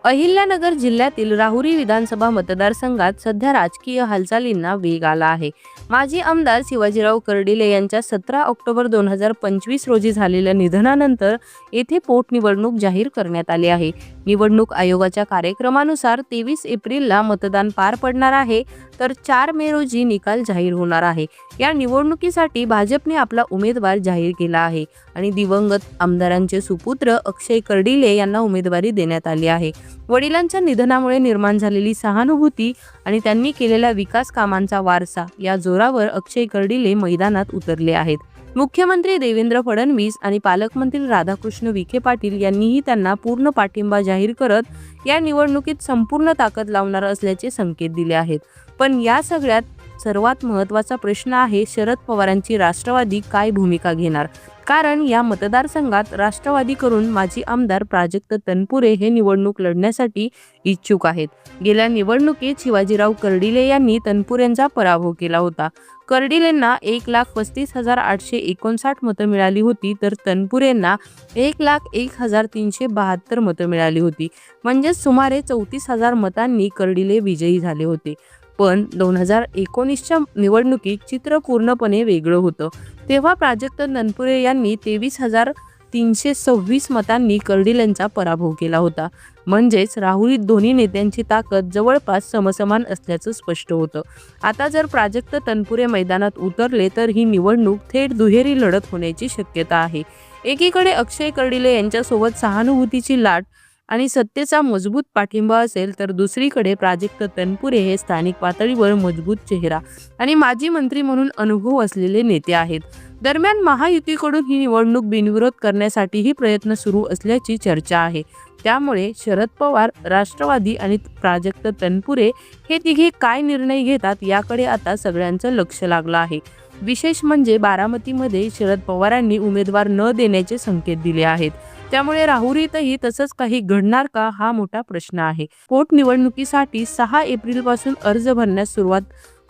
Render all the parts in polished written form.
अहिल्यानगर जिल्ह्यातील राहुरी विधानसभा मतदारसंघात सध्या राजकीय हालचालींना वेग आला आहे। माजी आमदार शिवाजीराव कर्डिले यांच्या 17 ऑक्टोबर 2025 रोजी झालेल्या निधनानंतर येथे पोटनिवडणूक जाहीर करण्यात आली आहे। निवडणूक आयोगाच्या कार्यक्रमानुसार 23 एप्रिलला मतदान पार पडणार आहे, तर 4 मे रोजी निकाल जाहीर होणार आहे। या निवडणुकीसाठी भाजपने आपला उमेदवार जाहीर केला आहे आणि दिवंगत आमदारांचे सुपुत्र अक्षय कर्डिले यांना उमेदवारी देण्यात आली आहे। वडिलांच्या निधनामुळे निर्माण झालेली सहानुभूती आणि त्यांनी केलेल्या विकास कामांचा वारसा या जोरावर अक्षय कर्डिले मैदानात उतरले आहेत। मुख्यमंत्री देवेंद्र फडणवीस आणि पालकमंत्री राधाकृष्ण विखे पाटील यांनीही त्यांना पूर्ण पाठिंबा जाहीर करत या निवडणुकीत संपूर्ण ताकद लावणार असल्याचे संकेत दिले आहेत। पण या सगळ्यात सर्वात महत्त्वाचा प्रश्न आहे, शरद पवारांची राष्ट्रवादी काय भूमिका घेणार? कारण या मतदारसंघात राष्ट्रवादीकडून माजी आमदार प्राजक्त तनपुरे हे निवडणूक लढण्यासाठी इच्छुक आहेत। गेल्या निवडणुकीत शिवाजीराव कर्डिले यांनी तनपुरेंचा पराभव केला होता। कर्डिलेंना 1,35,859 मतं मिळाली होती, तर तनपुरेंना 1,01,372 मतं मिळाली होती। म्हणजे सुमारे 34,000 मतांनी कर्डिले विजयी झाले होते। पण 2019च्या निवडणुकीत चित्र पूर्णपणे वेगळं होतं। तेव्हा प्राजक्त तनपुरे यांनी 23,326 मतांनी कर्डिलेंचा पराभव केला होता। म्हणजेच राहुरीत दोन्ही नेत्यांची ताकद जवळपास समसमान असल्याचं स्पष्ट होतं। आता जर प्राजक्त तनपुरे मैदानात उतरले तर ही निवडणूक थेट दुहेरी लढत होण्याची शक्यता आहे। एकीकडे अक्षय कर्डिले यांच्यासोबत सहानुभूतीची लाट आणि सत्तेचा मजबूत पाठिंबा असेल, तर दुसरीकडे प्राजक्त तनपुरे हे स्थानिक पातळीवर मजबूत चेहरा आणि माजी मंत्री म्हणून अनुभव असलेले नेते आहेत। दरम्यान महायुतीकडून ही निवडणूक बिनविरोध करण्यासाठीही प्रयत्न सुरू असल्याची चर्चा आहे। त्यामुळे शरद पवार, राष्ट्रवादी आणि प्राजक्त तनपुरे हे तिघे काय निर्णय घेतात याकडे आता सगळ्यांचं लक्ष लागलं आहे। विशेष म्हणजे बारामतीमध्ये शरद पवारांनी उमेदवार न देण्याचे संकेत दिले आहेत। त्यामुळे राहुरीतही तसंच काही घडणार का हा मोठा प्रश्न आहे। पोटनिवडणुकीसाठी 6 एप्रिलपासून अर्ज भरण्यास सुरुवात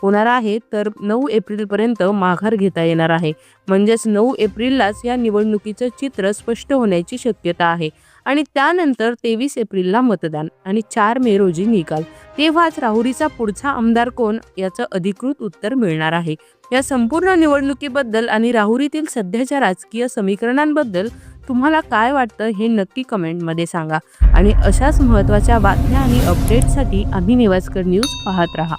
होणार आहे, तर 9 एप्रिलपर्यंत माघार घेता येणार आहे। म्हणजेच 9 एप्रिललाच या निवडणुकीचं चित्र स्पष्ट होण्याची शक्यता आहे आणि त्यानंतर 23 एप्रिलला मतदान आणि 4 मे रोजी निकाल। तेव्हाच राहुरीचा पुढचा आमदार कोण याचं अधिकृत उत्तर मिळणार आहे। या संपूर्ण निवडणुकीबद्दल आणि राहुरीतील सध्याच्या राजकीय समीकरणांबद्दल तुम्हाला काय वाटतं हे नक्की कमेंटमध्ये सांगा आणि अशाच महत्त्वाच्या बातम्या आणि अपडेट्ससाठी आम्ही नेवास्कर न्यूज पाहत राहा।